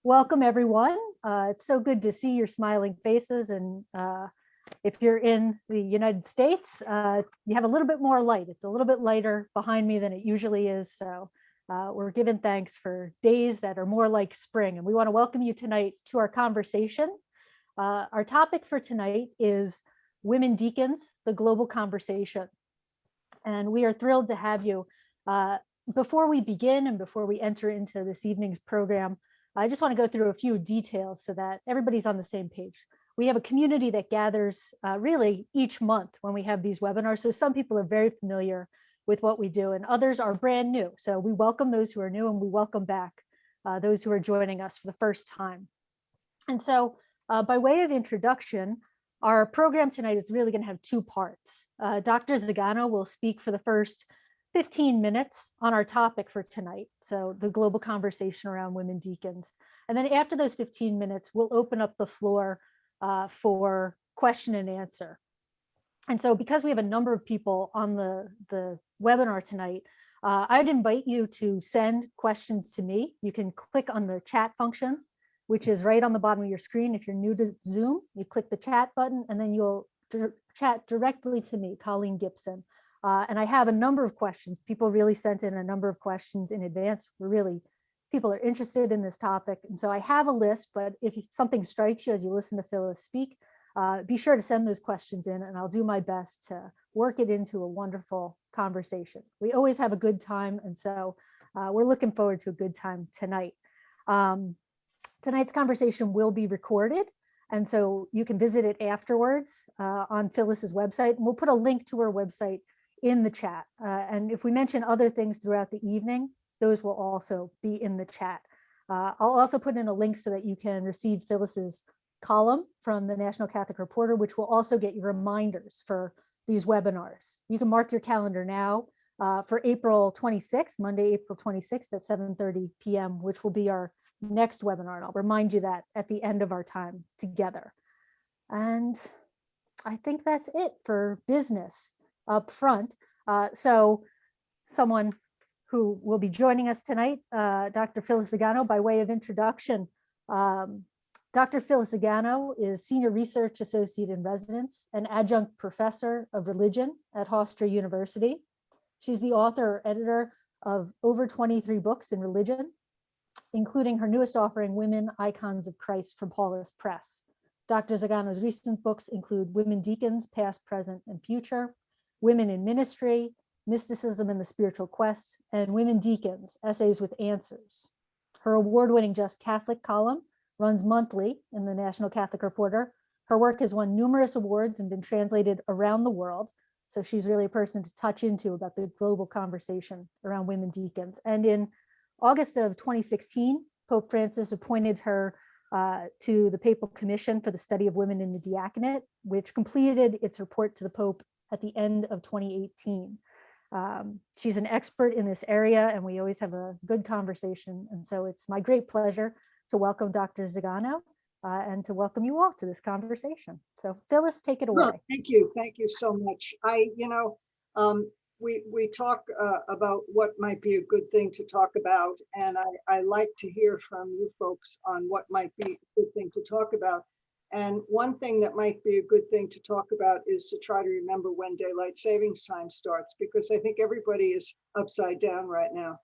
Welcome, everyone. It's so good to see your smiling faces. And if you're in the United States, you have a little bit more light. It's a little bit lighter behind me than it usually is. So we're giving thanks for days that are more like spring. And we want to welcome you tonight to our conversation. Our topic for tonight is Women Deacons, the Global Conversation. And we are thrilled to have you. Before we begin and before we enter into this evening's program, I just want to go through a few details so that everybody's on the same page. We have a community that gathers really each month when we have these webinars. So some people are very familiar with what we do and others are brand new. So we welcome those who are new and we welcome back those who are joining us for the first time. And so by way of introduction, our program tonight is really going to have two parts. Dr. Zagano will speak for the first 15 minutes on our topic for tonight. So the global conversation around women deacons. And then after those 15 minutes, we'll open up the floor for question and answer. And so because we have a number of people on the webinar tonight, I'd invite you to send questions to me. You can click on the chat function, which is right on the bottom of your screen. If you're new to Zoom, you click the chat button and then you'll chat directly to me, Colleen Gibson. And I have a number of questions. People really sent in a number of questions in advance. People are interested in this topic. And so I have a list, but if something strikes you as you listen to Phyllis speak, be sure to send those questions in and I'll do my best to work it into a wonderful conversation. We always have a good time. And so we're looking forward to a good time tonight. Tonight's conversation will be recorded. And so you can visit it afterwards on Phyllis's website. And we'll put a link to her website in the chat. And if we mention other things throughout the evening, those will also be in the chat. I'll also put in a link so that you can receive Phyllis's column from the National Catholic Reporter, which will also get you reminders for these webinars. You can mark your calendar now for April 26th, Monday, April 26th at 7:30 p.m., which will be our next webinar. And I'll remind you that at the end of our time together. And I think that's it for business up front. So someone who will be joining us tonight, Dr. Phyllis Zagano, by way of introduction. Dr. Phyllis Zagano is Senior Research Associate in Residence and Adjunct Professor of Religion at Hofstra University. She's the author or editor of over 23 books in religion, including her newest offering, Women Icons of Christ from Paulist Press. Dr. Zagano's recent books include Women Deacons, Past, Present, and Future, Women in Ministry, Mysticism and the Spiritual Quest, and Women Deacons, Essays with Answers. Her award-winning Just Catholic column runs monthly in the National Catholic Reporter. Her work has won numerous awards and been translated around the world. So she's really a person to touch into about the global conversation around women deacons. And in August of 2016, Pope Francis appointed her to the Papal Commission for the Study of Women in the Diaconate, which completed its report to the Pope at the end of 2018. She's an expert in this area and we always have a good conversation. And so it's my great pleasure to welcome Dr. Zagano and to welcome you all to this conversation. So Phyllis, take it away. Well, thank you so much. We talk about what might be a good thing to talk about, and I like to hear from you folks on what might be a good thing to talk about. And one thing that might be a good thing to talk about is to try to remember when daylight savings time starts, because I think everybody is upside down right now.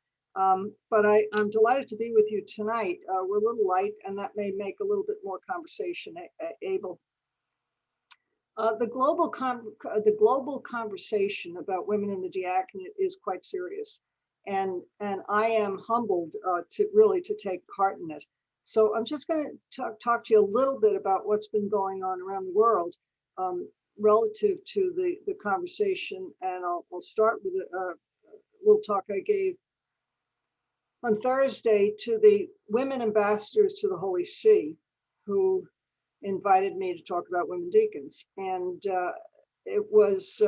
But I'm delighted to be with you tonight. We're a little light, and that may make a little bit more conversation able. The global conversation about women in the diaconate is quite serious, and I am humbled to take part in it. So I'm just going to talk to you a little bit about what's been going on around the world relative to the conversation, and I'll start with a little talk I gave on Thursday to the women ambassadors to the Holy See, who invited me to talk about women deacons. And it was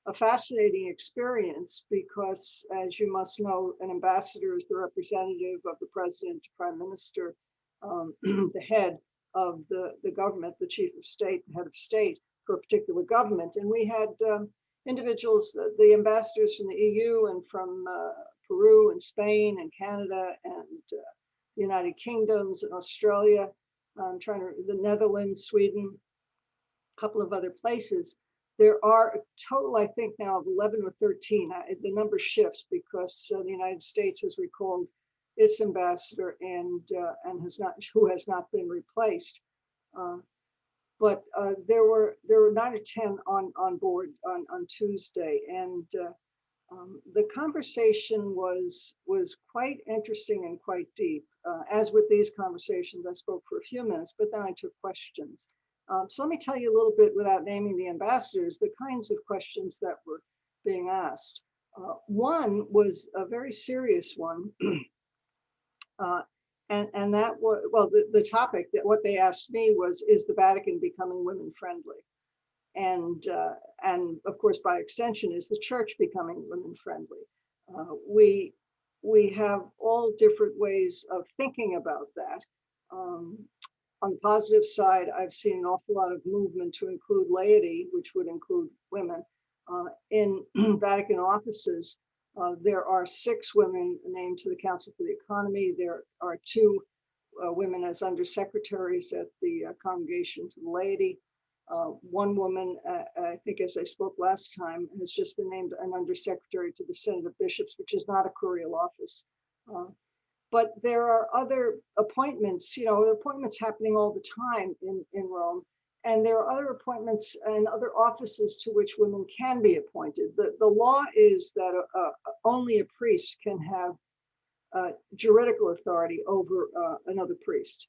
a fascinating experience because, as you must know, an ambassador is the representative of the president, prime minister, the head of the government, the chief of state, the head of state for a particular government. And we had individuals, the ambassadors from the EU and from Peru and Spain and Canada United Kingdoms and Australia, the Netherlands, Sweden, a couple of other places. There are a total, I think now, of 11 or 13. The number shifts because the United States has recalled its ambassador and who has not been replaced. But there were 9 or 10 on board on Tuesday, and the conversation was quite interesting and quite deep. As with these conversations, I spoke for a few minutes, but then I took questions. So let me tell you a little bit, without naming the ambassadors, the kinds of questions that were being asked. One was a very serious one. And that was, well, the topic that what they asked me was, is the Vatican becoming women friendly? And of course, by extension, is the church becoming women friendly? We have all different ways of thinking about that. On the positive side, I've seen an awful lot of movement to include laity, which would include women, in Vatican offices. There are 6 women named to the Council for the Economy. There are 2 women as undersecretaries at the Congregation for the Laity. One woman, I think as I spoke last time, has just been named an undersecretary to the Synod of Bishops, which is not a curial office. But there are other appointments, appointments happening all the time in Rome. And there are other appointments and other offices to which women can be appointed. The law is that only a priest can have juridical authority over another priest.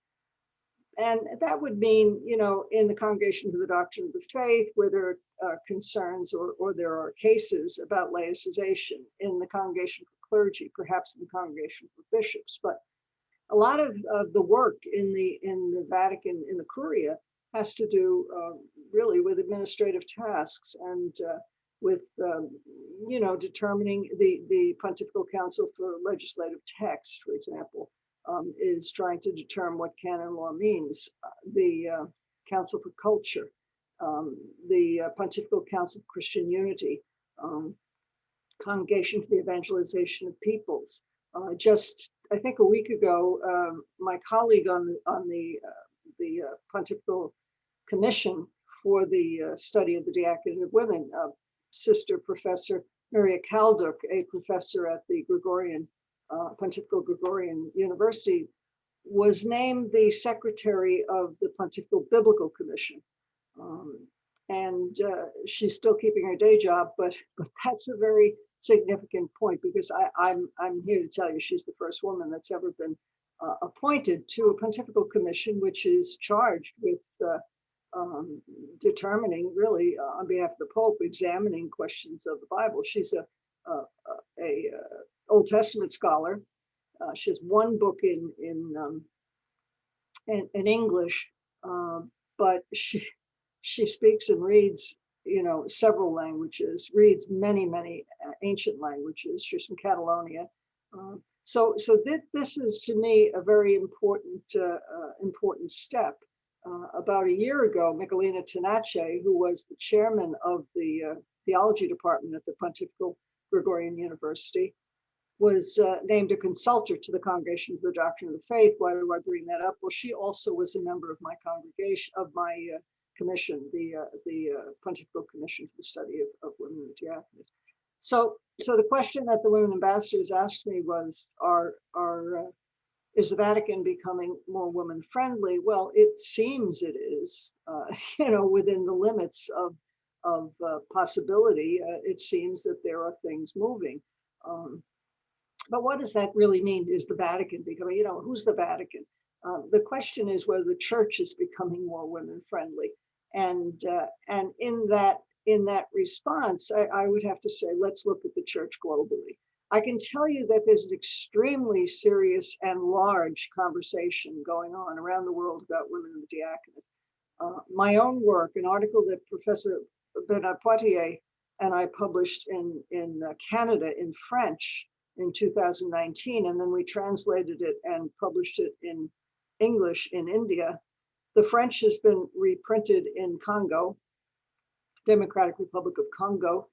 And that would mean, in the Congregation for the Doctrine of the Faith, where there are concerns or there are cases about laicization, in the Congregation for Clergy, perhaps in the Congregation for Bishops. But a lot of the work in the Vatican, in the Curia, has to do really with administrative tasks and with, determining the Pontifical Council for Legislative Text, for example, is trying to determine what canon law means. The Council for Culture, the Pontifical Council for Christian Unity, Congregation for the Evangelization of Peoples. Just, I think a week ago, my colleague on the Pontifical Commission for the study of the diaconate of women, Sister Professor Maria Kalduk, a professor at the Pontifical Gregorian University, was named the secretary of the Pontifical Biblical Commission. And she's still keeping her day job, but that's a very significant point, because I'm here to tell you she's the first woman that's ever been appointed to a Pontifical Commission, which is charged with determining, really, on behalf of the Pope, examining questions of the Bible. She's a Old Testament scholar. She has one book in English, but she speaks and reads, several languages, reads many ancient languages. She's from Catalonia. So this is, to me, a very important step. About a year ago, Michelina Tenace, who was the chairman of the theology department at the Pontifical Gregorian University, was named a consultor to the Congregation for the Doctrine of the Faith. Why do I bring that up? Well, she also was a member of my congregation, of my commission, the Pontifical Commission for the Study of Women in the Diaconate. So the question that the women ambassadors asked me was, is the Vatican becoming more women friendly? Well, it seems it is, within the limits of possibility. It seems that there are things moving. But what does that really mean? Is the Vatican becoming, who's the Vatican? The question is whether the church is becoming more women friendly. And in that response, I would have to say, let's look at the church globally. I can tell you that there's an extremely serious and large conversation going on around the world about women in the diaconate. My own work, an article that Professor Bernard Poitier and I published in Canada in French in 2019, and then we translated it and published it in English in India. The French has been reprinted in Congo, Democratic Republic of Congo,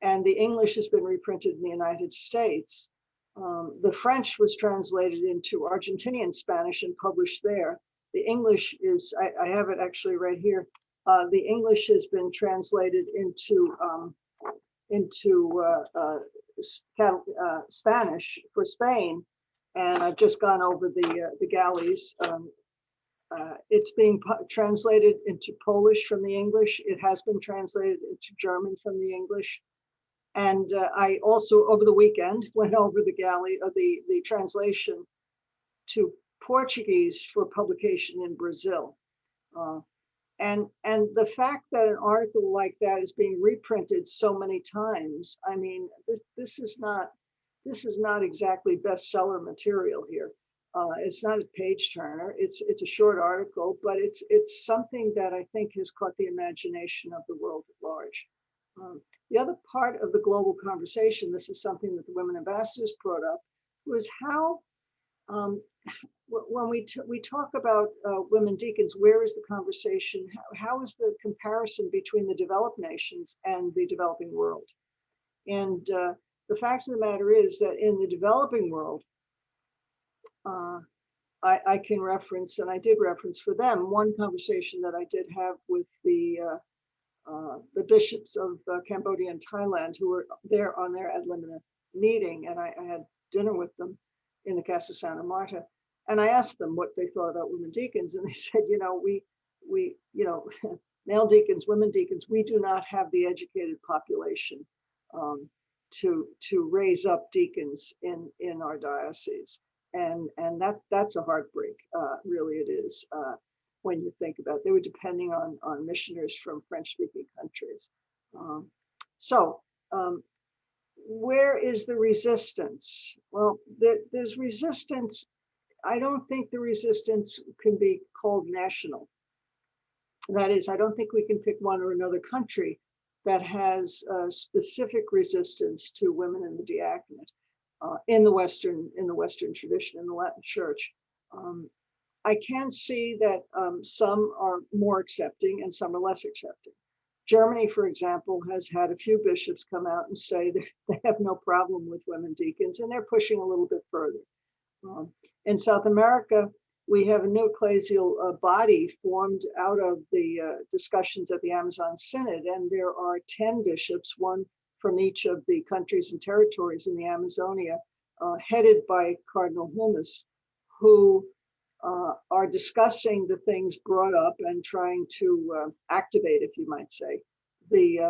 and the English has been reprinted in the United States. The French was translated into Argentinian Spanish and published there. The English is, I have it actually right here. The English has been translated into Spanish for Spain, and I've just gone over the galleys. It's being translated into Polish from the English. It has been translated into German from the English. And I also, over the weekend, went over the galley of the translation to Portuguese for publication in Brazil. And the fact that an article like that is being reprinted so many times, I mean, this is not exactly bestseller material here. It's not a page turner. It's a short article, but it's something that I think has caught the imagination of the world at large. The other part of the global conversation, this is something that the women ambassadors brought up, was how when we talk about women deacons, where is the conversation? How is the comparison between the developed nations and the developing world? And the fact of the matter is that in the developing world, I can reference, and I did reference for them, one conversation that I did have with the bishops of Cambodia and Thailand who were there on their ad limina meeting, and I had dinner with them in the Casa Santa Marta, and I asked them what they thought about women deacons, and they said, you know, we you know, male deacons, women deacons, we do not have the educated population to raise up deacons in our diocese, and that's a heartbreak, really it is. When you think about it, they were depending on missioners from French-speaking countries. Where is the resistance? Well, there's resistance. I don't think the resistance can be called national. That is, I don't think we can pick one or another country that has specific resistance to women in the diaconate in the Western tradition, in the Latin Church. I can see that some are more accepting and some are less accepting. Germany, for example, has had a few bishops come out and say that they have no problem with women deacons, and they're pushing a little bit further. In South America, we have a new ecclesial body formed out of the discussions at the Amazon Synod, and there are 10 bishops, one from each of the countries and territories in the Amazonia, headed by Cardinal Hummus, who are discussing the things brought up and trying to activate, if you might say, the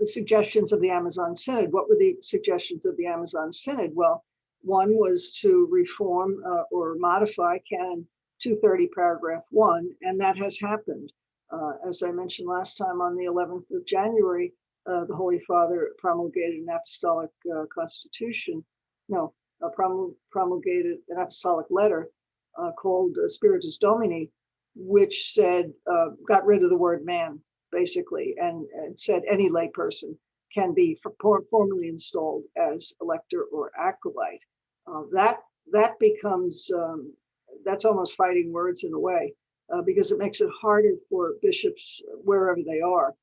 suggestions of the Amazon Synod. What were the suggestions of the Amazon Synod? Well, one was to reform or modify Canon 230, paragraph 1, and that has happened. As I mentioned last time, on the 11th of January, the Holy Father promulgated an apostolic constitution. No, promulgated an apostolic letter called Spiritus Domini, which said, got rid of the word man, basically, and said any layperson can be formally installed as elector or acolyte. That becomes, that's almost fighting words in a way, because it makes it harder for bishops, wherever they are,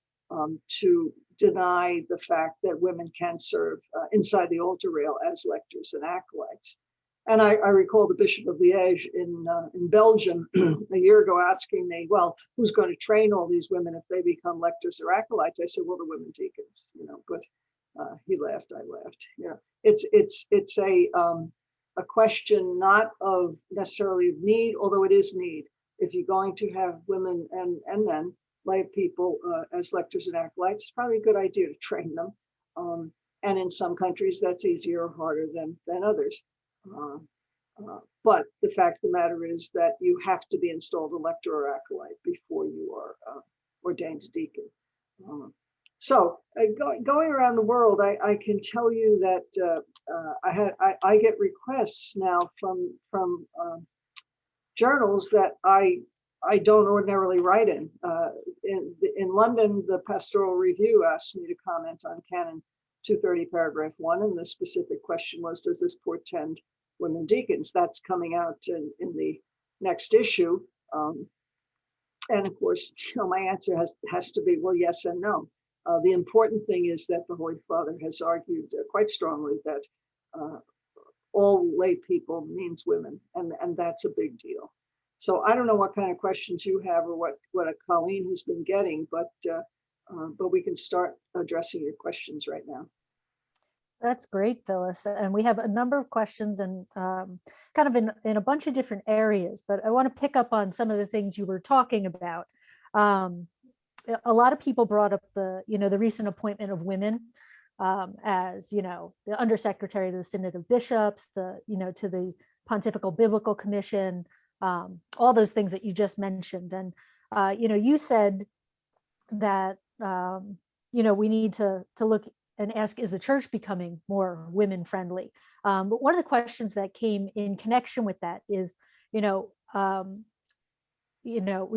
to deny the fact that women can serve inside the altar rail as lectors and acolytes. And I recall the Bishop of Liège in Belgium a year ago asking me, well, who's going to train all these women if they become lectors or acolytes? I said, well, the women deacons, you know, but he laughed, I laughed. You know, it's a question not of necessarily of need, although it is need. If you're going to have women and men, lay people as lectors and acolytes, it's probably a good idea to train them. And in some countries, that's easier or harder than others. But the fact of the matter is that you have to be installed a lector or acolyte before you are ordained a deacon. So going around the world, I can tell you that I get requests now from journals that I don't ordinarily write in. In London, the Pastoral Review asked me to comment on Canon 230, paragraph 1, and the specific question was, does this portend women deacons? That's coming out in the next issue. And of course, you know, my answer has to be, well, yes and no. The important thing is that the Holy Father has argued quite strongly that all lay people means women, and that's a big deal. So I don't know what kind of questions you have or what Colleen has been getting, but we can start addressing your questions right now. That's great, Phyllis. And we have a number of questions and kind of in a bunch of different areas, but I want to pick up on some of the things you were talking about. A lot of people brought up the recent appointment of women as, the Undersecretary to the Synod of Bishops, to the Pontifical Biblical Commission, all those things that you just mentioned. And, you said that, we need to look and ask, is the church becoming more women friendly? But one of the questions that came in connection with that is, we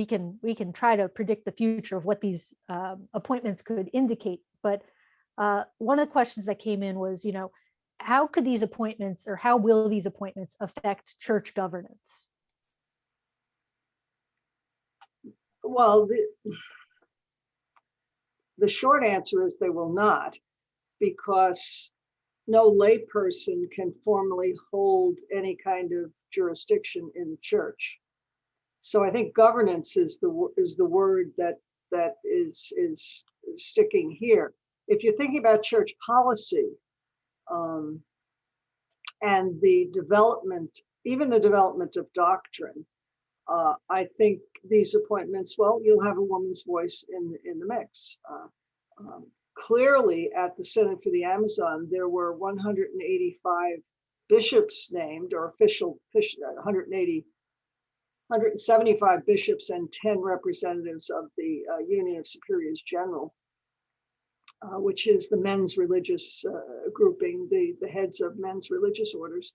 can try to predict the future of what these appointments could indicate. But one of the questions that came in was, how could these appointments, or how will these appointments affect church governance? Well, the short answer is they will not, because no layperson can formally hold any kind of jurisdiction in the church. So I think governance is the word that is sticking here. If you're thinking about church policy and the development, even the development of doctrine, I think these appointments, well, you'll have a woman's voice in the mix. Clearly, at the Synod for the Amazon, there were 185 bishops named, or official 175 bishops and 10 representatives of the Union of Superiors General, which is the men's religious grouping, the heads of men's religious orders,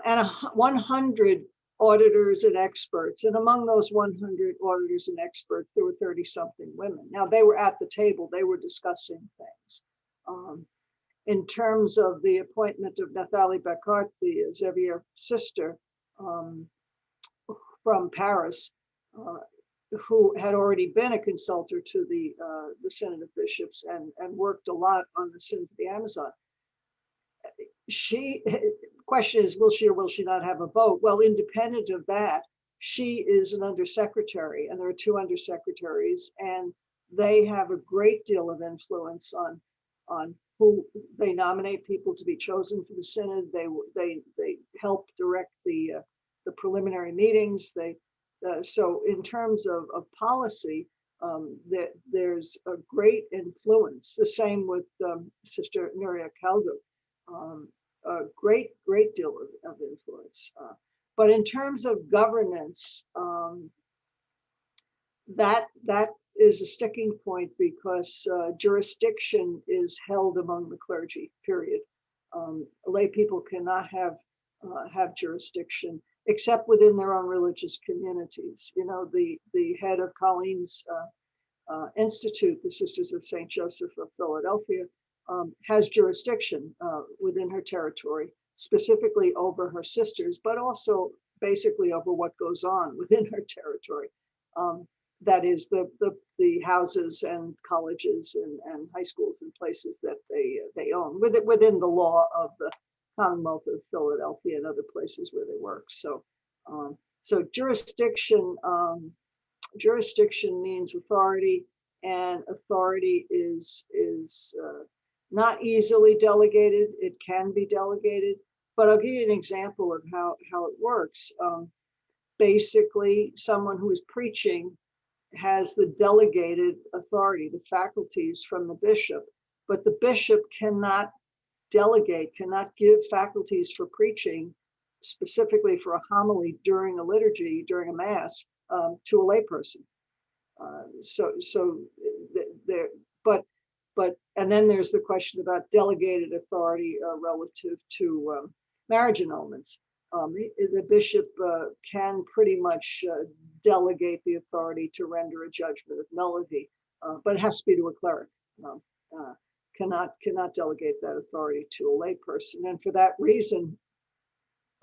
and 100 auditors and experts. And among those 100 auditors and experts, there were 30-something women. Now, they were at the table, they were discussing things. In terms of the appointment of Nathalie Beccart, the Xavier sister from Paris, who had already been a consultor to the Synod of Bishops and worked a lot on the Synod of the Amazon. Question is, will she or will she not have a vote? Well, independent of that, she is an undersecretary, and there are 2 undersecretaries, and they have a great deal of influence on who they nominate people to be chosen for the Synod. They help direct the preliminary meetings. So in terms of policy, there's a great influence. The same with Sister Nuria Caldo. A great deal of influence. But in terms of governance, that is a sticking point, because jurisdiction is held among the clergy, period. Lay people cannot have jurisdiction except within their own religious communities. The head of Colleen's Institute, the Sisters of St. Joseph of Philadelphia, has jurisdiction within her territory, specifically over her sisters, but also basically over what goes on within her territory. That is the houses and colleges and high schools and places that they own within the law of the Commonwealth of Philadelphia and other places where they work. So jurisdiction means authority, and authority is not easily delegated. It can be delegated, but I'll give you an example of how it works. Basically, someone who is preaching has the delegated authority, the faculties from the bishop, but the bishop cannot delegate, cannot give faculties for preaching, specifically for a homily during a liturgy, during a mass, to a layperson. And then there's the question about delegated authority relative to marriage annulments. The bishop can pretty much delegate the authority to render a judgment of nullity, but it has to be to a cleric. Cannot delegate that authority to a layperson, and for that reason,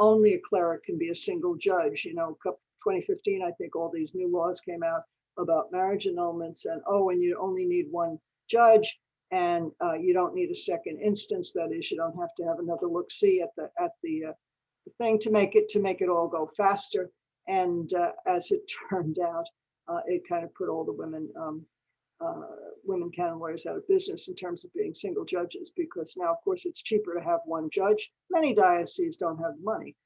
only a cleric can be a single judge. 2015, I think all these new laws came out about marriage annulments, and you only need one judge, and you don't need a second instance. That is, you don't have to have another look-see at the thing to make it all go faster. And as it turned out, it kind of put all the women canon lawyers out of business in terms of being single judges, because now, of course, it's cheaper to have one judge. Many dioceses don't have money,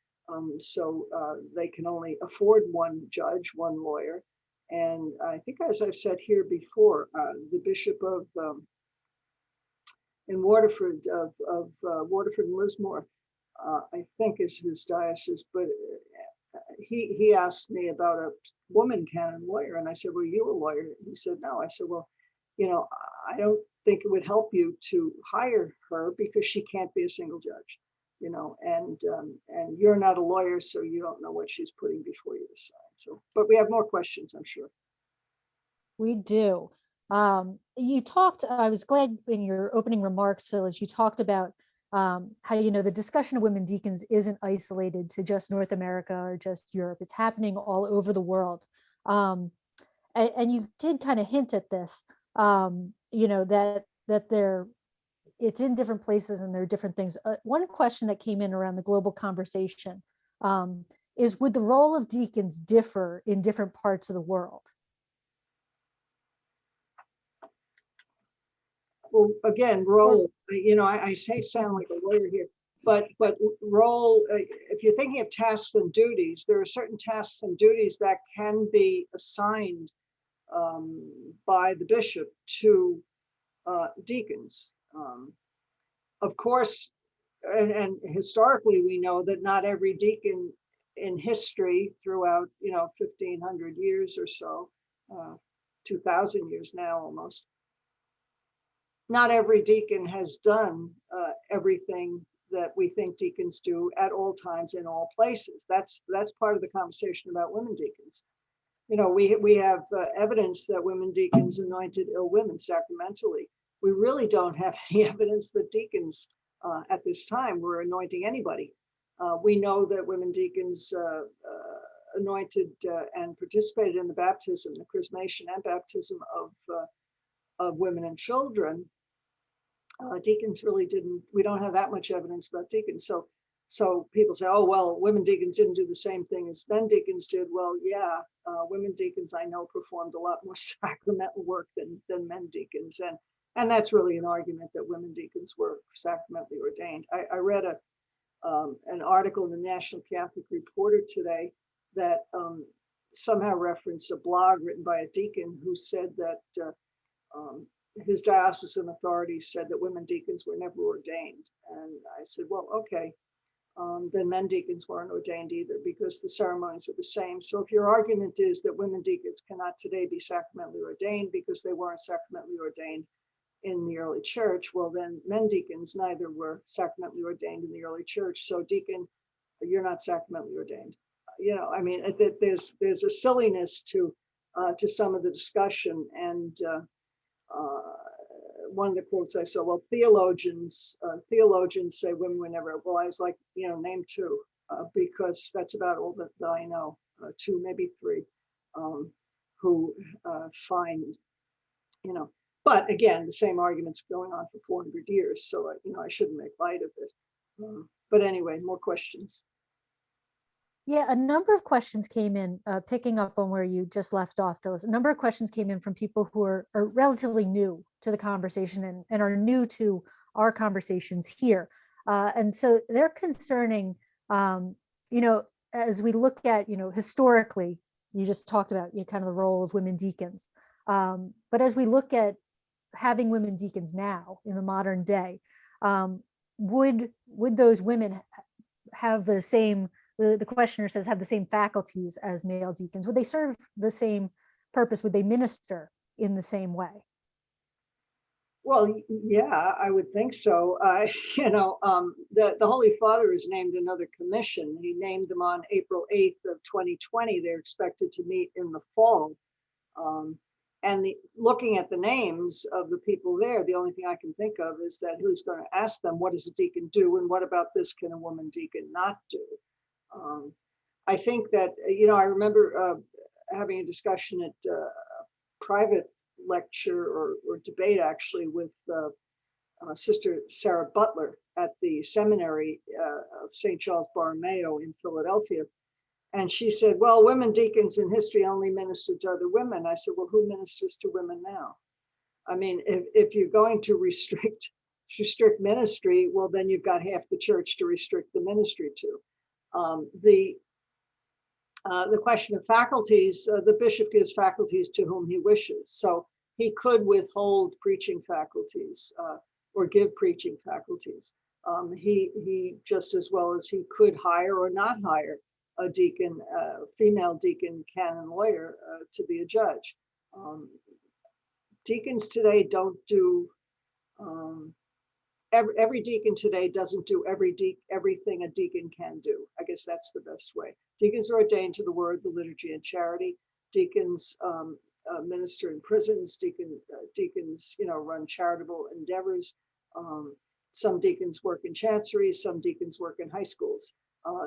so they can only afford one judge, one lawyer. And I think, as I've said here before, the bishop of in Waterford of Waterford and Lismore, I think is his diocese, but he asked me about a woman canon lawyer, and I said, "Well, you a lawyer?" He said, "No." I said, "Well, I don't think it would help you to hire her because she can't be a single judge, and you're not a lawyer, so you don't know what she's putting before you to sign." So, but we have more questions, I'm sure. We do. You talked, I was glad in your opening remarks, Phyllis, you talked about how, the discussion of women deacons isn't isolated to just North America or just Europe. It's happening all over the world. And you did kind of hint at this, that it's in different places and there are different things. One question that came in around the global conversation is, would the role of deacons differ in different parts of the world? Well, again, role, I say sound like a lawyer here, but role, if you're thinking of tasks and duties, there are certain tasks and duties that can be assigned by the bishop to deacons. Of course, and historically, we know that not every deacon in history throughout, 1,500 years or so, 2,000 years now almost, not every deacon has done everything that we think deacons do at all times in all places. That's part of the conversation about women deacons. We have evidence that women deacons anointed ill women sacramentally. We really don't have any evidence that deacons at this time were anointing anybody. We know that women deacons anointed and participated in the baptism, the chrismation and baptism of women and children. Deacons really didn't. We don't have that much evidence about deacons. So people say, "Oh, well, women deacons didn't do the same thing as men deacons did." Well, yeah, women deacons I know performed a lot more sacramental work than men deacons, and that's really an argument that women deacons were sacramentally ordained. I read an article in the National Catholic Reporter today that somehow referenced a blog written by a deacon who said that his diocesan authorities said that women deacons were never ordained. And I said, well, okay, then men deacons weren't ordained either, because the ceremonies are the same. So if your argument is that women deacons cannot today be sacramentally ordained because they weren't sacramentally ordained in the early church, well, then men deacons neither were sacramentally ordained in the early church. So deacon, you're not sacramentally ordained. There's a silliness to some of the discussion. And one of the quotes I saw, well, theologians say women were never. Well, I was like, name two, because that's about all that I know, two, maybe three, who find, but again, the same argument's going on for 400 years. So, I shouldn't make light of it. But anyway, more questions. Yeah, a number of questions came in, picking up on where you just left off, Phyllis. A number of questions came in from people who are relatively new to the conversation and are new to our conversations here. And so they're concerning, as we look at, historically, you just talked about kind of the role of women deacons. But as we look at having women deacons now in the modern day, would those women have the same, the questioner says, have the same faculties as male deacons? Would they serve the same purpose? Would they minister in the same way? Well, yeah, I would think so. The Holy Father has named another commission. He named them on April 8th of 2020. They're expected to meet in the fall. And looking at the names of the people there, the only thing I can think of is that who's going to ask them, what does a deacon do? And what about this can a woman deacon not do? I think that, I remember having a discussion at a private lecture or debate actually with Sister Sarah Butler at the seminary of St. Charles Borromeo in Philadelphia. And she said, well, women deacons in history only ministered to other women. I said, well, who ministers to women now? I mean, if you're going to restrict ministry, well, then you've got half the church to restrict the ministry to. The question of faculties, the bishop gives faculties to whom he wishes. So he could withhold preaching faculties or give preaching faculties. He just as well as he could hire or not hire a deacon, female deacon, canon lawyer to be a judge. Deacons today don't do, every deacon today doesn't do everything a deacon can do. I guess that's the best way. Deacons are ordained to the word, the liturgy, and charity. Deacons minister in prisons. Deacons, run charitable endeavors. Some deacons work in chancery. Some deacons work in high schools.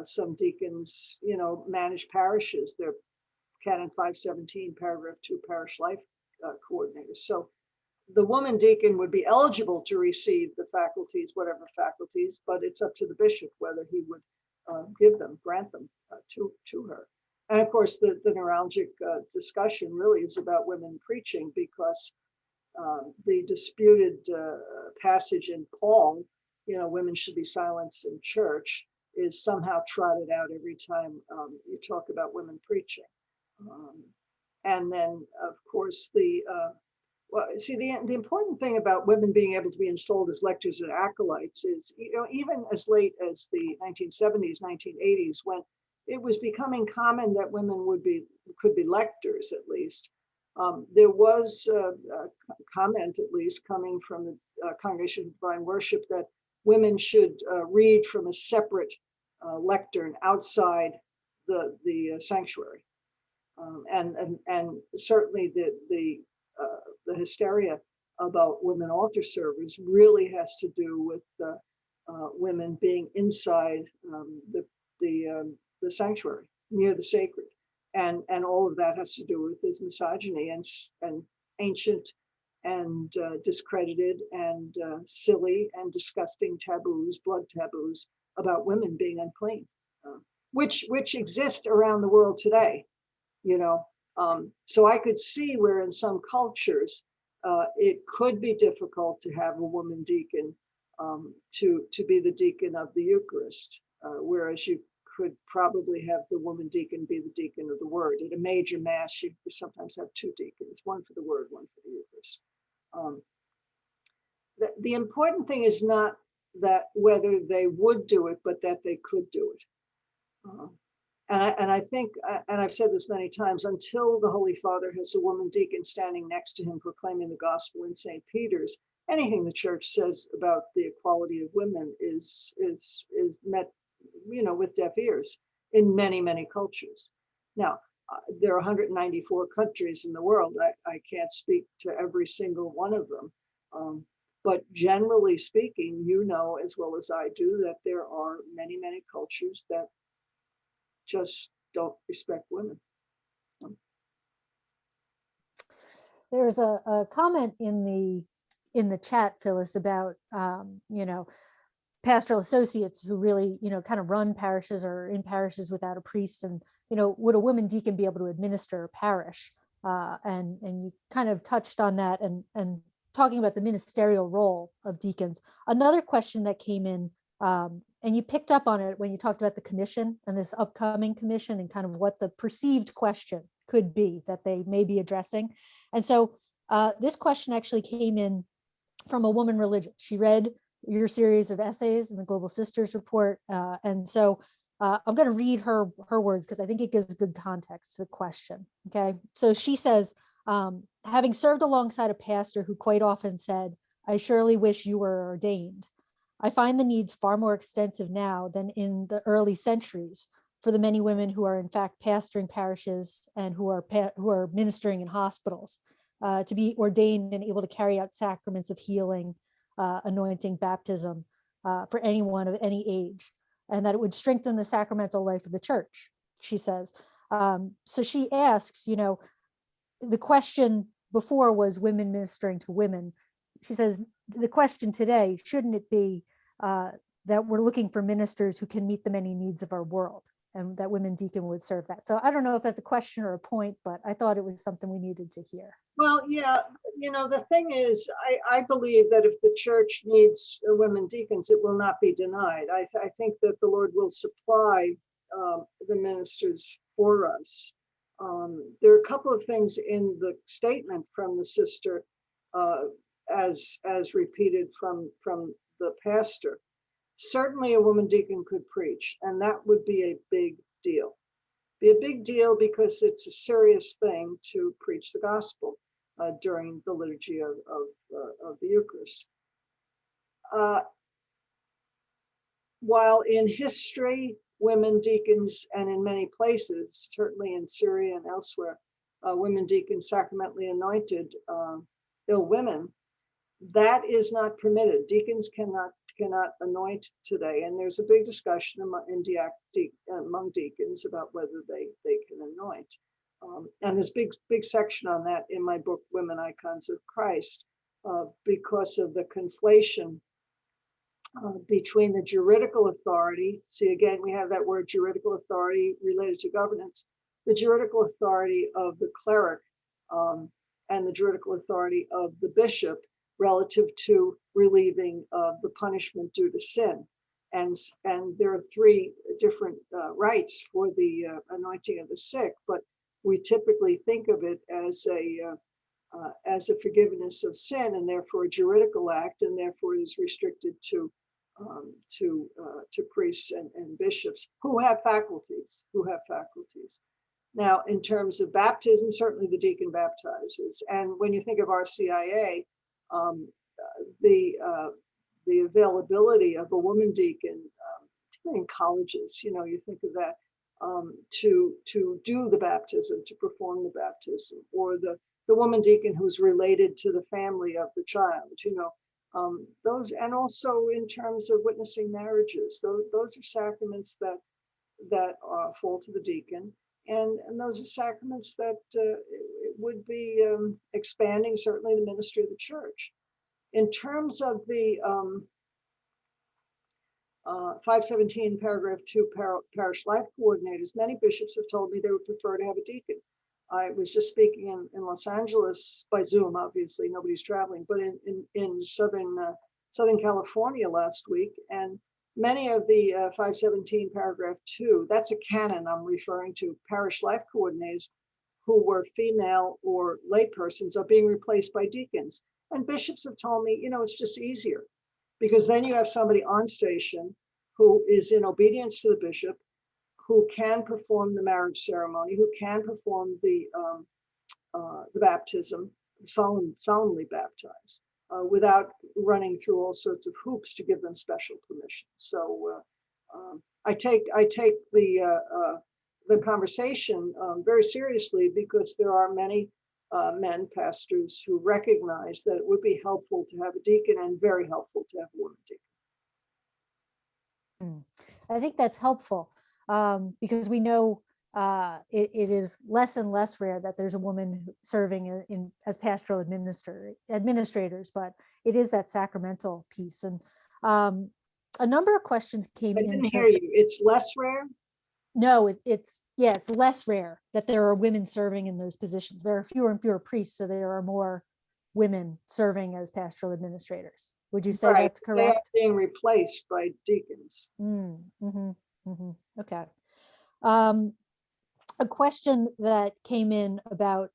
Some deacons, manage parishes. They're Canon 517, paragraph 2, parish life coordinators. So the woman deacon would be eligible to receive the faculties, whatever faculties, but it's up to the bishop whether he would grant them to her. And of course, the neuralgic discussion really is about women preaching, because the disputed passage in Paul, women should be silenced in church, is somehow trotted out every time you talk about women preaching. And then, of course, the important thing about women being able to be installed as lectors and acolytes is, even as late as the 1970s, 1980s, when it was becoming common that women could be lectors at least. There was a comment, at least, coming from the Congregation of Divine Worship that women should read from a separate lectern outside the sanctuary. And certainly the hysteria about women altar servers really has to do with women being inside the sanctuary, near the sacred, and all of that has to do with this misogyny and ancient and discredited and silly and disgusting taboos, blood taboos about women being unclean, which exist around the world today. So I could see where in some cultures it could be difficult to have a woman deacon to be the deacon of the Eucharist, whereas you could probably have the woman deacon be the deacon of the word. At a major mass, you sometimes have two deacons, one for the word, one for the Eucharist. The important thing is not that whether they would do it, but that they could do it. And I think, and I've said this many times, until the Holy Father has a woman deacon standing next to him proclaiming the gospel in St. Peter's, anything the church says about the equality of women is met, with deaf ears in many, many cultures. Now, there are 194 countries in the world. I can't speak to every single one of them. But generally speaking, as well as I do, that there are many, many cultures that just don't respect women. There's a comment in the chat, Phyllis, about pastoral associates who really kind of run parishes or in parishes without a priest, and would a woman deacon be able to administer a parish? And you kind of touched on that and talking about the ministerial role of deacons. Another question that came in, and you picked up on it when you talked about the commission and this upcoming commission and kind of what the perceived question could be that they may be addressing. And so this question actually came in from a woman religious. She read your series of essays in the Global Sisters report. And so I'm going to read her words because I think it gives good context to the question. Okay. So she says, having served alongside a pastor who quite often said, "I surely wish you were ordained," I find the needs far more extensive now than in the early centuries for the many women who are in fact pastoring parishes and who are ministering in hospitals, to be ordained and able to carry out sacraments of healing, anointing, baptism, for anyone of any age, and that it would strengthen the sacramental life of the church, she says. So she asks, the question before was women ministering to women. She says, the question today, shouldn't it be that we're looking for ministers who can meet the many needs of our world, and that women deacon would serve that. So I don't know if that's a question or a point, but I thought it was something we needed to hear. Well, yeah, the thing is, I believe that if the church needs women deacons, it will not be denied. I think that the Lord will supply the ministers for us. There are a couple of things in the statement from the sister, as repeated from the pastor. Certainly a woman deacon could preach, and that would be a big deal. Be a big deal because it's a serious thing to preach the gospel during the liturgy of the Eucharist. While in history, women deacons, and in many places, certainly in Syria and elsewhere, women deacons sacramentally anointed ill women, that is not permitted. Deacons cannot anoint today, and there's a big discussion among deacons about whether they can anoint. And there's big section on that in my book, Women Icons of Christ, because of the conflation between the juridical authority. See, again, we have that word juridical authority related to governance, the juridical authority of the cleric and the juridical authority of the bishop relative to relieving the punishment due to sin. And there are three different rites for the anointing of the sick, but we typically think of it as a forgiveness of sin, and therefore a juridical act, and therefore it is restricted to priests and bishops who have faculties. Now, in terms of baptism, certainly the deacon baptizes. And when you think of RCIA, the availability of a woman deacon, particularly in colleges, you think of that, to do the baptism, to perform the baptism, or the woman deacon who's related to the family of the child, those, and also in terms of witnessing marriages, those are sacraments that fall to the deacon. And those are sacraments that would be expanding certainly the ministry of the church. In terms of the 517 paragraph 2 parish life coordinators, many bishops have told me they would prefer to have a deacon. I was just speaking in Los Angeles by Zoom, obviously nobody's traveling, but in Southern California last week, and many of the 517 paragraph 2, that's a canon I'm referring to, parish life coordinators who were female or laypersons are being replaced by deacons. And bishops have told me, it's just easier, because then you have somebody on station who is in obedience to the bishop, who can perform the marriage ceremony, who can perform the baptism, solemnly baptized, without running through all sorts of hoops to give them special permission. So I take the conversation very seriously, because there are many men pastors who recognize that it would be helpful to have a deacon, and very helpful to have a woman deacon. I think that's helpful, because we know it is less and less rare that there's a woman serving as pastoral administrators, but it is that sacramental piece. And a number of questions came in. I didn't hear you. It's less rare? No, it's less rare that there are women serving in those positions. There are fewer and fewer priests, so there are more women serving as pastoral administrators. Would you say that's correct? They are being replaced by deacons. Okay. A question that came in about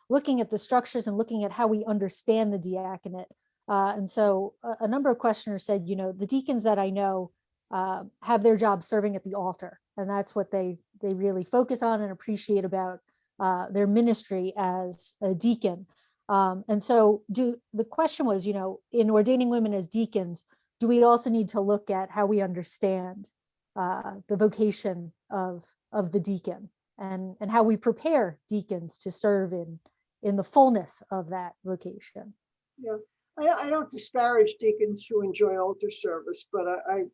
looking at the structures and looking at how we understand the diaconate. And so a number of questioners said, the deacons that I know have their job serving at the altar, and that's what they really focus on and appreciate about their ministry as a deacon. And so the question was, in ordaining women as deacons, do we also need to look at how we understand the vocation of the deacon, and how we prepare deacons to serve in the fullness of that vocation? Yeah. I don't disparage deacons who enjoy altar service, but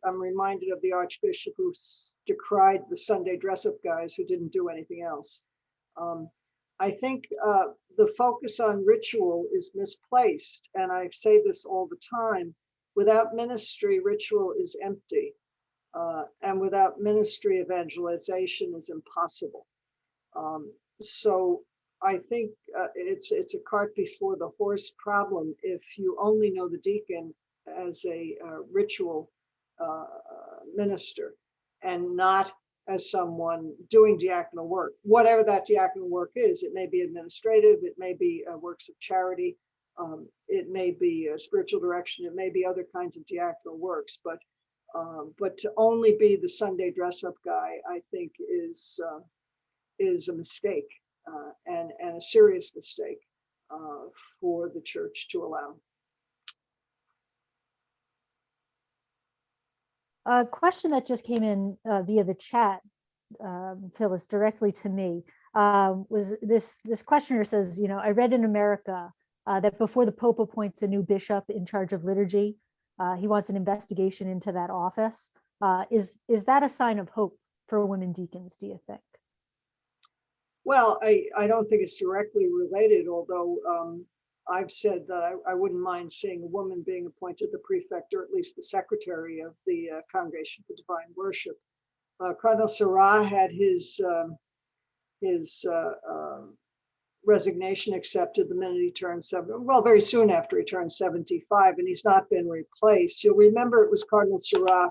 I'm reminded of the Archbishop who decried the Sunday dress-up guys who didn't do anything else. I think the focus on ritual is misplaced. And I say this all the time. Without ministry, ritual is empty. And without ministry, evangelization is impossible. So I think it's a cart before the horse problem if you only know the deacon as a ritual minister and not as someone doing diaconal work, whatever that diaconal work is. It may be administrative, it may be works of charity, it may be spiritual direction, it may be other kinds of diaconal works, but to only be the Sunday dress-up guy, I think, is a mistake and a serious mistake for the church to allow. A question that just came in via the chat, Phyllis, directly to me, was this questioner says, you know, I read in America that before the Pope appoints a new bishop in charge of liturgy, he wants an investigation into that office. Is that a sign of hope for women deacons, do you think? Well, I don't think it's directly related, although I've said that I wouldn't mind seeing a woman being appointed the prefect or at least the secretary of the Congregation for Divine Worship. Cardinal Sarah had his resignation accepted the minute he turned very soon after he turned 75, and he's not been replaced. You'll remember it was Cardinal Sarah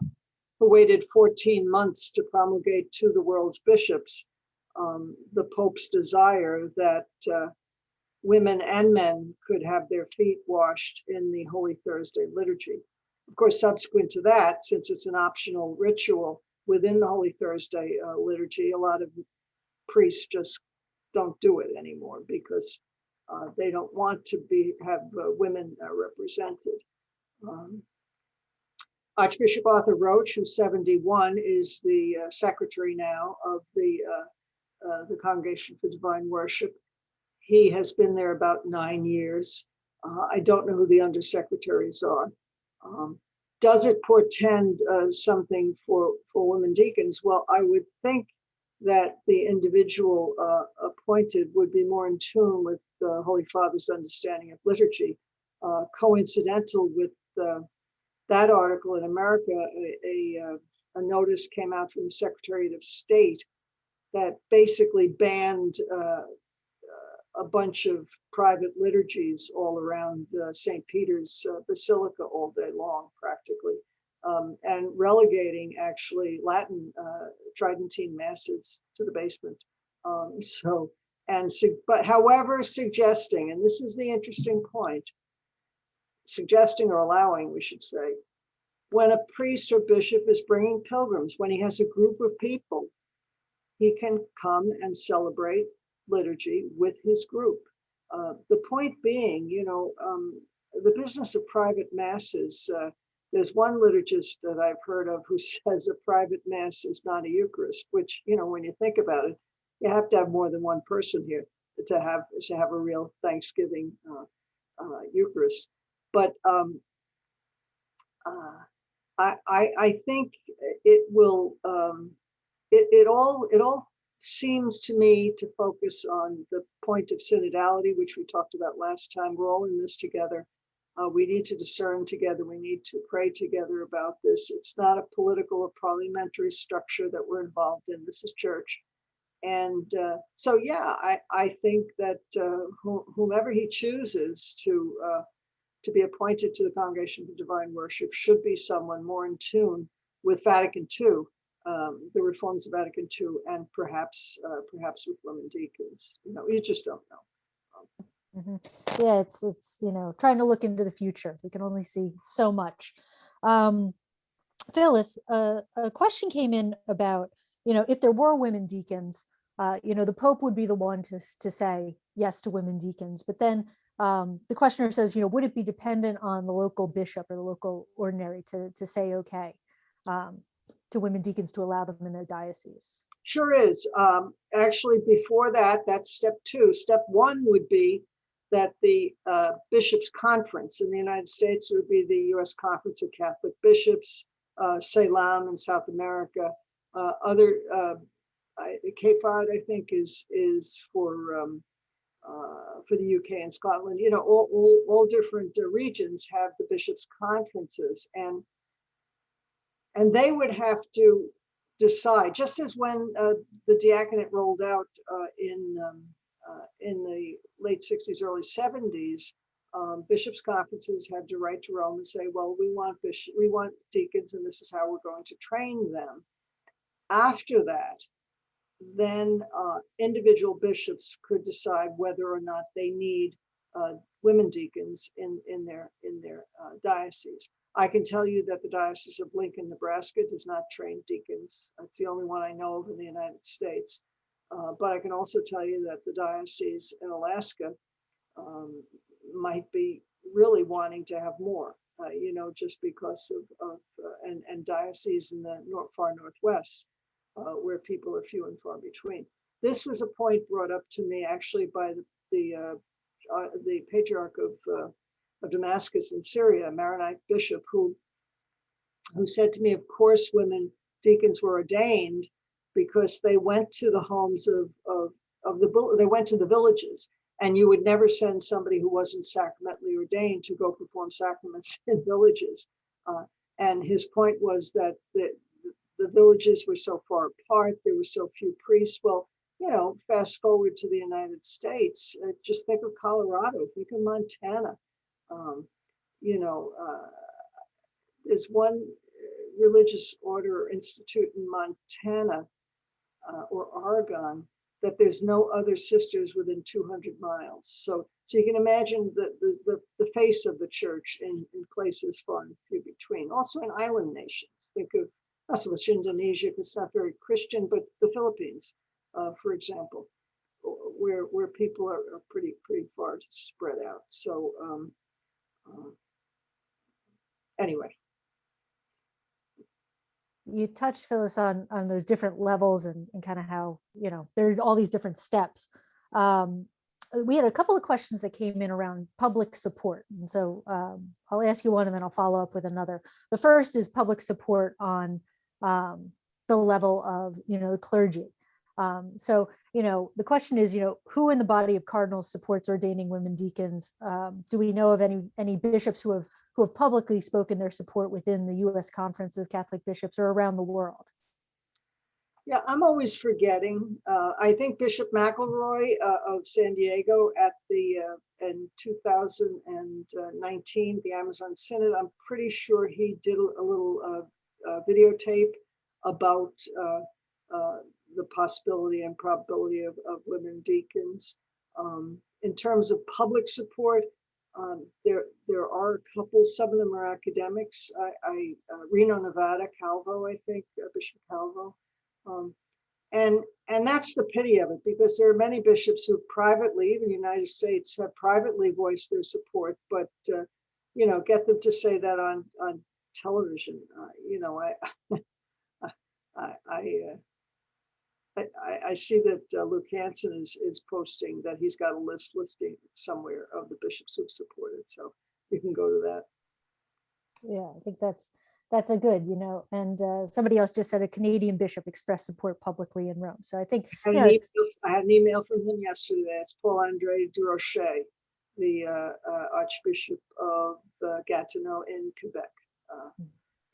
who waited 14 months to promulgate to the world's bishops the Pope's desire that women and men could have their feet washed in the Holy Thursday liturgy. Of course, subsequent to that, since it's an optional ritual within the Holy Thursday liturgy, a lot of priests just don't do it anymore because they don't want to have women represented. Archbishop Arthur Roach, who's 71, is the secretary now of the Congregation for Divine Worship. He has been there about 9 years. I don't know who the undersecretaries are. Does it portend something for women deacons? Well, I would think that the individual appointed would be more in tune with the Holy Father's understanding of liturgy. Coincidental with that article in America, a notice came out from the Secretary of State that basically banned a bunch of private liturgies all around St. Peter's Basilica all day long, practically, and relegating actually Latin Tridentine masses to the basement. But however, suggesting, and this is the interesting point, suggesting or allowing, we should say, when a priest or bishop is bringing pilgrims, when he has a group of people, he can come and celebrate liturgy with his group. The point being, you know, the business of private masses, there's one liturgist that I've heard of who says a private mass is not a Eucharist, which, you know, when you think about it, you have to have more than one person here to have a real Thanksgiving Eucharist. But I think it will, it all seems to me to focus on the point of synodality, which we talked about last time. We're all in this together. We need to discern together. We need to pray together about this. It's not a political or parliamentary structure that we're involved in. This is church. And so, yeah, I think that whomever he chooses to be appointed to the Congregation for Divine Worship should be someone more in tune with Vatican II, the reforms of Vatican II, and perhaps with women deacons. You know, you just don't know. Yeah, it's you know, trying to look into the future. We can only see so much. Phyllis, a question came in about, you know, if there were women deacons, you know, the Pope would be the one to say yes to women deacons, but then the questioner says, you know, would it be dependent on the local bishop or the local ordinary to say okay to women deacons, to allow them in their diocese? Sure is. Actually, before that, that's step 2. Step 1 would be that the Bishops' Conference in the United States would be the U.S. Conference of Catholic Bishops, CELAM in South America, other CAFOD, I think, is for for the UK and Scotland. You know, all different regions have the bishops' conferences, and they would have to decide, just as when the diaconate rolled out in the late 60s, early 70s. Bishops' conferences had to write to Rome and say, well, we want deacons, and this is how we're going to train them. After that, then individual bishops could decide whether or not they need women deacons in their diocese. I can tell you that the Diocese of Lincoln, Nebraska does not train deacons. That's the only one I know of in the United States. But I can also tell you that the diocese in Alaska might be really wanting to have more, you know, just because of and dioceses in the far northwest, where people are few and far between. This was a point brought up to me actually by the Patriarch of Damascus in Syria, a Maronite bishop, who said to me, of course, women deacons were ordained because they went to the homes they went to the villages, and you would never send somebody who wasn't sacramentally ordained to go perform sacraments in villages. And his point was that the villages were so far apart, there were so few priests. Well, you know, fast forward to the United States, just think of Colorado, think of Montana. You know, there's one religious order or institute in Montana or Oregon that there's no other sisters within 200 miles. So you can imagine the face of the church in places far and few between. Also in island nations, think of not so much Indonesia, because it's not very Christian, but the Philippines, for example, where people are pretty far spread out. So anyway. You touched, Phyllis, on those different levels and kind of how, you know, there are all these different steps. We had a couple of questions that came in around public support. And so I'll ask you one and then I'll follow up with another. The first is public support on the level of, you know, the clergy. So, you know, the question is, you know, who in the body of cardinals supports ordaining women deacons? Do we know of any bishops who have publicly spoken their support within the U.S. Conference of Catholic Bishops or around the world? Yeah, I'm always forgetting. I think Bishop McElroy of San Diego at the in 2019, the Amazon Synod, I'm pretty sure he did a little videotape about the possibility and probability of women deacons. In terms of public support, there are a couple. Some of them are academics. Reno, Nevada, Calvo, I think, Bishop Calvo. And that's the pity of it, because there are many bishops who privately, even in the United States, have privately voiced their support, but you know, get them to say that on television. You know, I see that Luke Hansen is posting that he's got a listing somewhere of the bishops who've supported, so you can go to that. Yeah, I think that's a good, you know, and somebody else just said a Canadian bishop expressed support publicly in Rome. So I think I had an email from him yesterday. It's Paul Andre Durocher, the Archbishop of Gatineau in Quebec.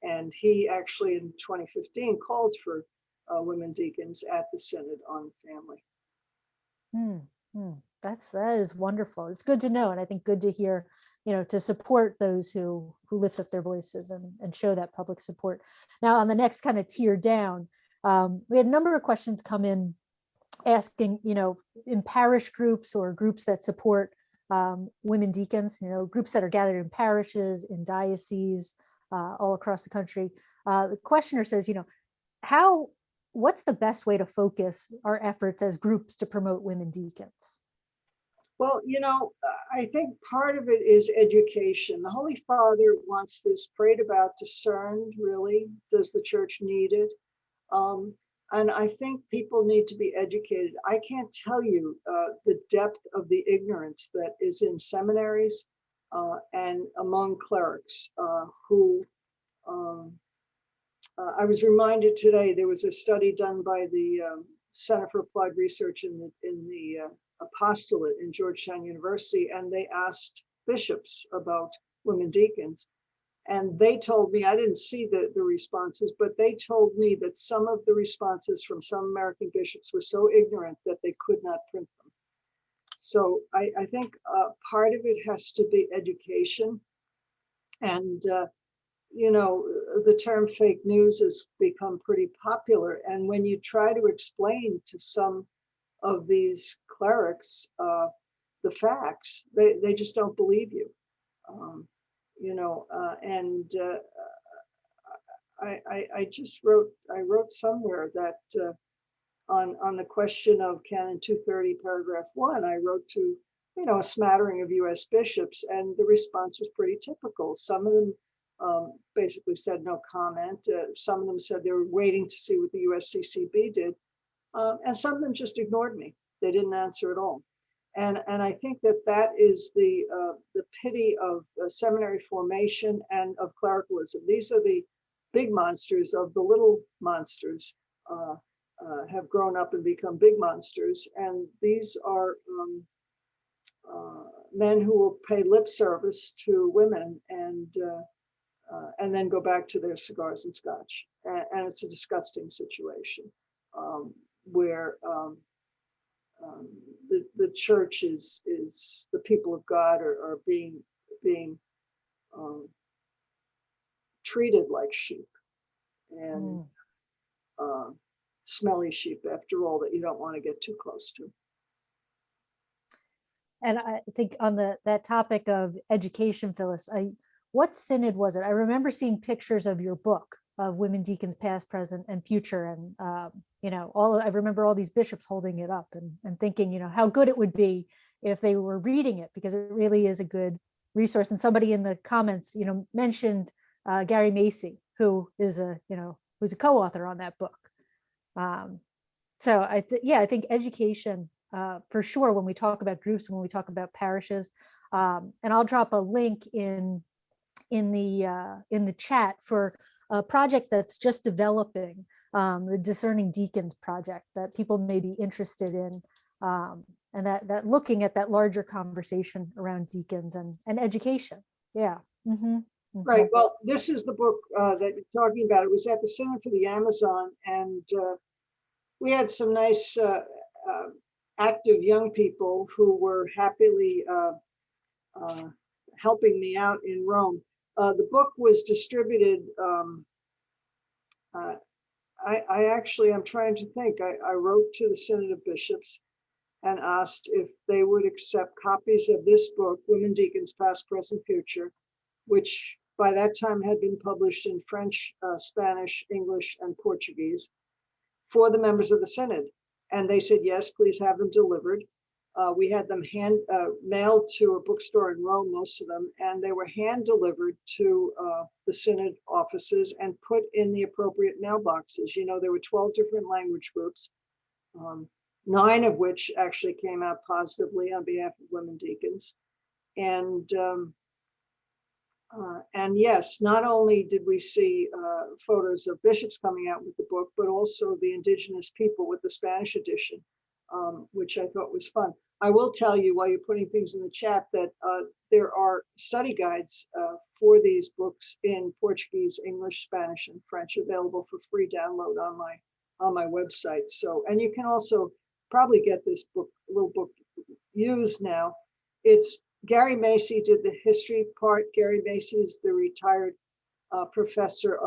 And he actually in 2015 called for women deacons at the Synod on Family. That is wonderful. It's good to know, and I think good to hear, you know, to support those who lift up their voices and show that public support. Now, on the next kind of tier down, we had a number of questions come in asking, you know, in parish groups or groups that support women deacons, you know, groups that are gathered in parishes, in dioceses, all across the country. The questioner says, you know, what's the best way to focus our efforts as groups to promote women deacons? Well, you know, I think part of it is education. The Holy Father wants this prayed about, discerned, really. Does the church need it? And I think people need to be educated. I can't tell you the depth of the ignorance that is in seminaries and among clerics who I was reminded today, there was a study done by the Center for Applied Research in the apostolate in Georgetown University, and they asked bishops about women deacons. And they told me, I didn't see the responses, but they told me that some of the responses from some American bishops were so ignorant that they could not print them. So I think part of it has to be education. And, you know, the term fake news has become pretty popular. And when you try to explain to some of these clerics the facts, they just don't believe you. You know, I just wrote somewhere that on the question of Canon 230, paragraph 1, I wrote to, you know, a smattering of U.S. bishops, and the response was pretty typical. Some of them basically said no comment. Some of them said they were waiting to see what the USCCB did, and some of them just ignored me. They didn't answer at all. And I think that is the pity of seminary formation and of clericalism. These are the big monsters of the little monsters have grown up and become big monsters. And these are men who will pay lip service to women and then go back to their cigars and scotch. And it's a disgusting situation where the church is the people of God are being treated like sheep, and smelly sheep, after all, that you don't want to get too close to. And I think on that topic of education, Phyllis, what synod was it? I remember seeing pictures of your book of women deacons past, present, and future, and you know, I remember all these bishops holding it up and thinking, you know, how good it would be if they were reading it, because it really is a good resource. And somebody in the comments, you know, mentioned Gary Macy, who is who's a co-author on that book. So I think education for sure when we talk about groups, when we talk about parishes, and I'll drop a link in the chat for a project that's just developing, the Discerning Deacons project that people may be interested in, and that looking at that larger conversation around deacons and education. Yeah. Mm-hmm. Mm-hmm. Right. Well, this is the book that you're talking about. It was at the Center for the Amazon, and we had some nice active young people who were happily helping me out in Rome. The book was distributed. I'm trying to think. I wrote to the Synod of Bishops and asked if they would accept copies of this book, Women Deacons, Past, Present, Future, which by that time had been published in French, Spanish, English, and Portuguese, for the members of the Synod. And they said, yes, please have them delivered. We had them mailed to a bookstore in Rome, most of them, and they were hand delivered to the Synod offices and put in the appropriate mailboxes. You know, there were 12 different language groups, 9 of which actually came out positively on behalf of women deacons. And yes, not only did we see photos of bishops coming out with the book, but also the indigenous people with the Spanish edition, which I thought was fun. I will tell you, while you're putting things in the chat, that there are study guides for these books in Portuguese, English, Spanish, and French available for free download on my website. So, and you can also probably get this little book used now. It's Gary Macy did the history part. Gary Macy is the retired professor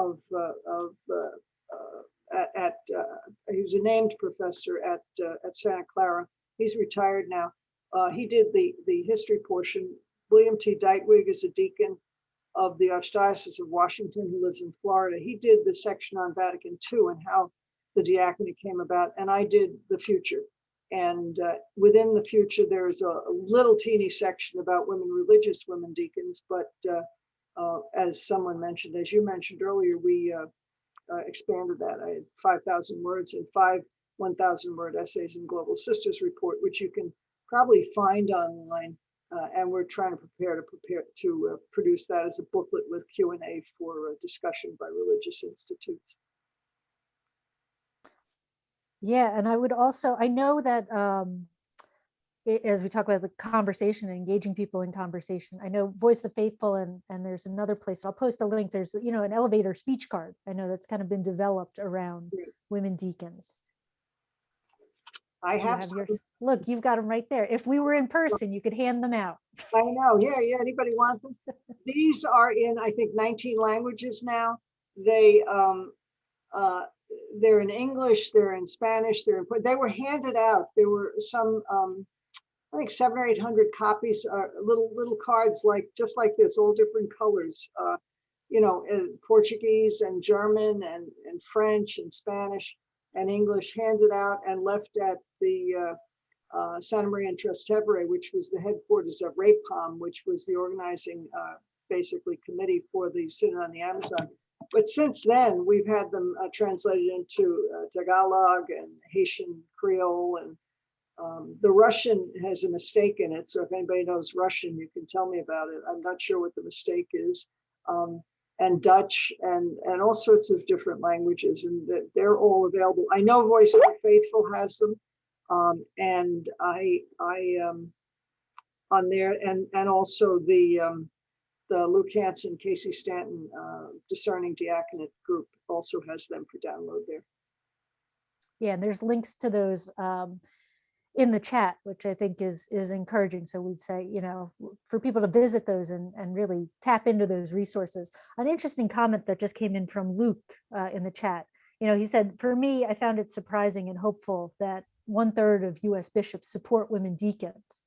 he was a named professor at Santa Clara. He's retired now. He did the history portion. William T. Dightwig is a deacon of the Archdiocese of Washington who lives in Florida. He did the section on Vatican II and how the diaconate came about, and I did the future. And within the future, there's a little teeny section about religious women deacons. But as someone mentioned, as you mentioned earlier, we expanded that. I had 5,000 words and 5 1,000-word essays in Global Sisters Report, which you can probably find online. And we're trying to produce that as a booklet with Q&A for discussion by religious institutes. Yeah, and I would also, I know that as we talk about the conversation and engaging people in conversation, I know Voice of the Faithful and there's another place, I'll post a link. There's, an elevator speech card. I know that's kind of been developed around women deacons. I You have have some. yours. Look, you've got them right there. If we were in person, you could hand them out. I know. Yeah. Anybody want them? These are in, I think, 19 languages now. They're in English, they're in Spanish, they were handed out. There were some, I think 700 or 800 copies, little cards just like this, all different colors, Portuguese and German and French and Spanish and English, handed out and left at the Santa Maria in Trastevere, which was the headquarters of RAPOM, which was the organizing basically committee for the Synod on the Amazon. But since then, we've had them translated into Tagalog and Haitian Creole, and the Russian has a mistake in it. So if anybody knows Russian, you can tell me about it. I'm not sure what the mistake is. And Dutch and all sorts of different languages, and they're all available. I know Voice of the Faithful has them, and I on there, and also the Luke Hansen, Casey Stanton, Discerning Diaconate group also has them for download there. Yeah, and there's links to those in the chat, which I think is encouraging. So we'd say, for people to visit those and really tap into those resources. An interesting comment that just came in from Luke in the chat. He said, for me, I found it surprising and hopeful that 1/3 of US bishops support women deacons,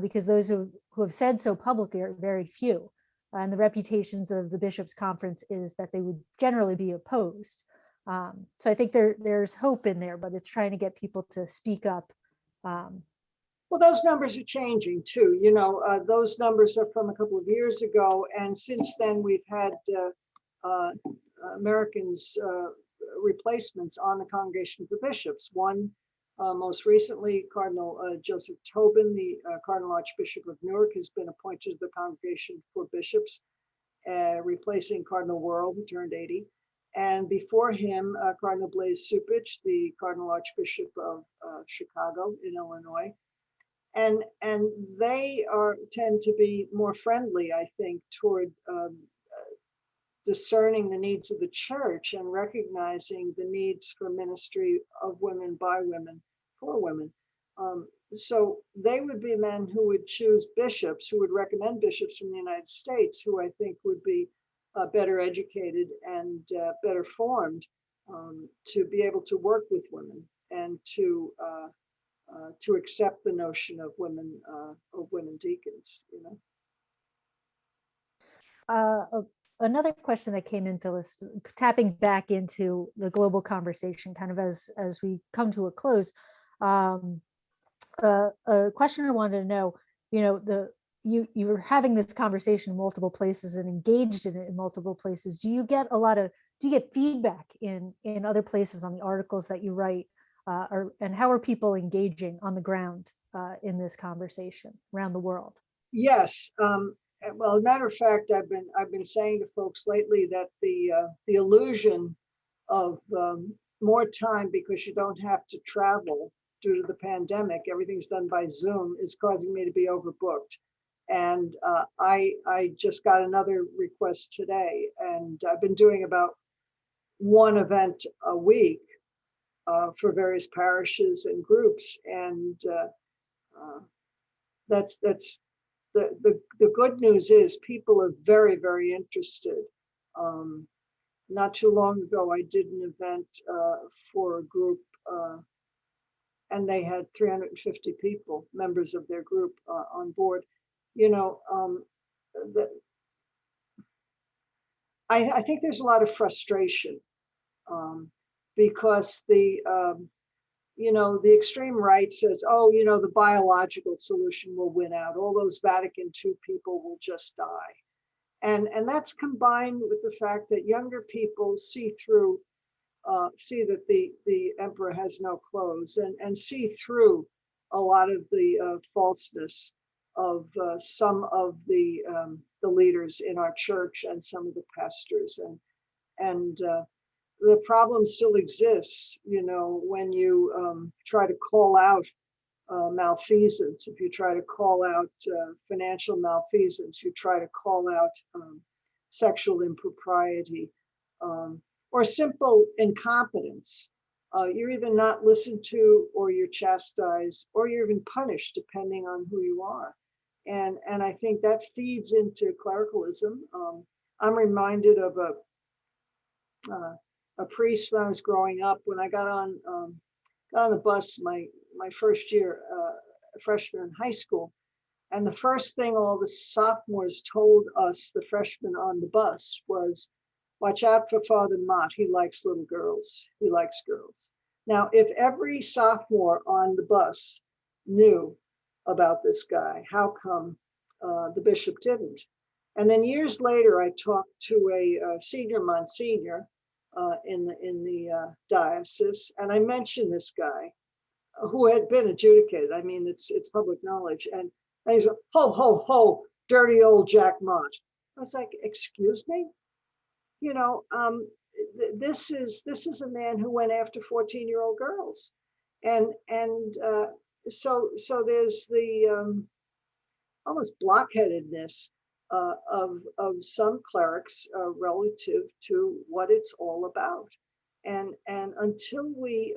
because those who have said so publicly are very few. And the reputations of the Bishops' Conference is that they would generally be opposed. So I think there's hope in there, but it's trying to get people to speak up. Well, those numbers are changing too. Those numbers are from a couple of years ago, and since then we've had Americans replacements on the Congregation for Bishops. One, most recently, Cardinal Joseph Tobin, the Cardinal Archbishop of Newark, has been appointed to the Congregation for Bishops, replacing Cardinal Worrell, who turned 80. And before him, Cardinal Blaise Cupich, the Cardinal Archbishop of Chicago in Illinois. And they tend to be more friendly, I think, toward discerning the needs of the church and recognizing the needs for ministry of women by women for women. So they would be men who would choose bishops, who would recommend bishops from the United States, who I think would be better educated and better formed to be able to work with women and to accept the notion of women deacons. Another question that came in, Phyllis, tapping back into the global conversation, kind of as we come to a close. A questioner wanted to know, you were having this conversation in multiple places and engaged in it in multiple places. Do you get feedback in other places on the articles that you write, and how are people engaging on the ground in this conversation around the world? Yes. Well, as a matter of fact, I've been saying to folks lately that the illusion of more time because you don't have to travel due to the pandemic, everything's done by Zoom, is causing me to be overbooked. And I just got another request today, and I've been doing about one event a week for various parishes and groups, and that's the good news is people are very, very interested. Not too long ago, I did an event for a group, and they had 350 people, members of their group, on board. I think there's a lot of frustration because the extreme right says, oh, the biological solution will win out. All those Vatican II people will just die. And that's combined with the fact that younger people see that the emperor has no clothes and see through a lot of the falseness of some of the leaders in our church and some of the pastors. And the problem still exists, when you try to call out malfeasance, if you try to call out financial malfeasance, you try to call out sexual impropriety, or simple incompetence, you're either not listened to, or you're chastised, or you're even punished, depending on who you are. And I think that feeds into clericalism. I'm reminded of a priest when I was growing up. When I got on the bus my first year, freshman in high school, and the first thing all the sophomores told us, the freshmen on the bus, was, "Watch out for Father Mott. He likes little girls. He likes girls." Now, if every sophomore on the bus knew about this guy, how come the bishop didn't? And then years later, I talked to a senior Monsignor in the diocese, and I mentioned this guy who had been adjudicated. I mean, it's public knowledge. And he's like, "Ho, ho, ho, dirty old Jack Mott." I was like, "Excuse me? You know, this is a man who went after 14-year-old girls." And so there's the almost blockheadedness of some clerics relative to what it's all about. And until we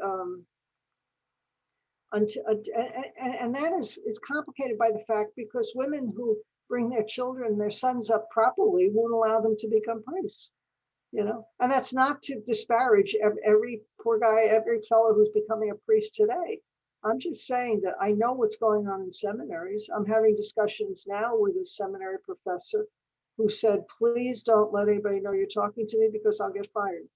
and that is complicated by the fact, because women who bring their children, their sons up properly, won't allow them to become priests. And that's not to disparage every poor guy, every fellow who's becoming a priest today. I'm just saying that I know what's going on in seminaries. I'm having discussions now with a seminary professor who said, "Please don't let anybody know you're talking to me, because I'll get fired."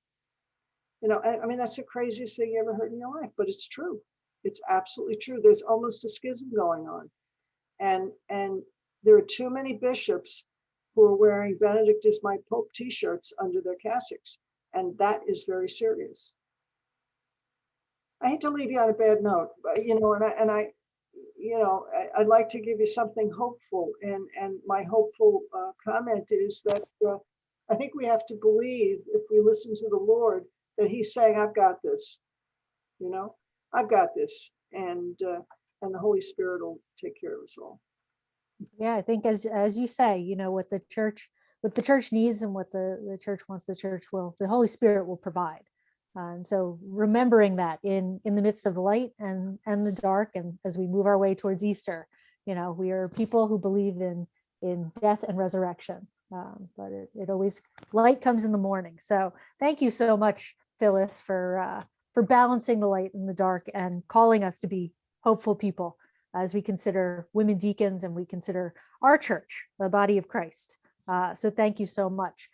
I mean, that's the craziest thing you ever heard in your life, but it's true. It's absolutely true. There's almost a schism going on. And there are too many bishops who are wearing "Benedict is my Pope" t-shirts under their cassocks. And that is very serious. I hate to leave you on a bad note, but I'd like to give you something hopeful. And my hopeful comment is that I think we have to believe, if we listen to the Lord, that He's saying, "I've got this. I've got this," and the Holy Spirit will take care of us all. Yeah, I think as you say, what the church needs and what the church wants, the Holy Spirit will provide. And so remembering that in the midst of the light and the dark, and as we move our way towards Easter, we are people who believe in death and resurrection. But it always, light comes in the morning. So thank you so much, Phyllis, for balancing the light and the dark and calling us to be hopeful people as we consider women deacons and we consider our church, the body of Christ. So thank you so much.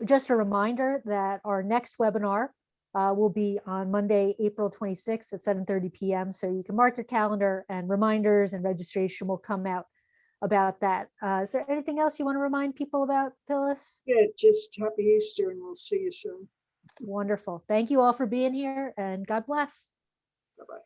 Just a reminder that our next webinar will be on Monday, April 26th at 7:30 p.m. So you can mark your calendar, and reminders and registration will come out about that. Is there anything else you want to remind people about, Phyllis? Yeah, just happy Easter, and we'll see you soon. Wonderful. Thank you all for being here, and God bless. Bye-bye.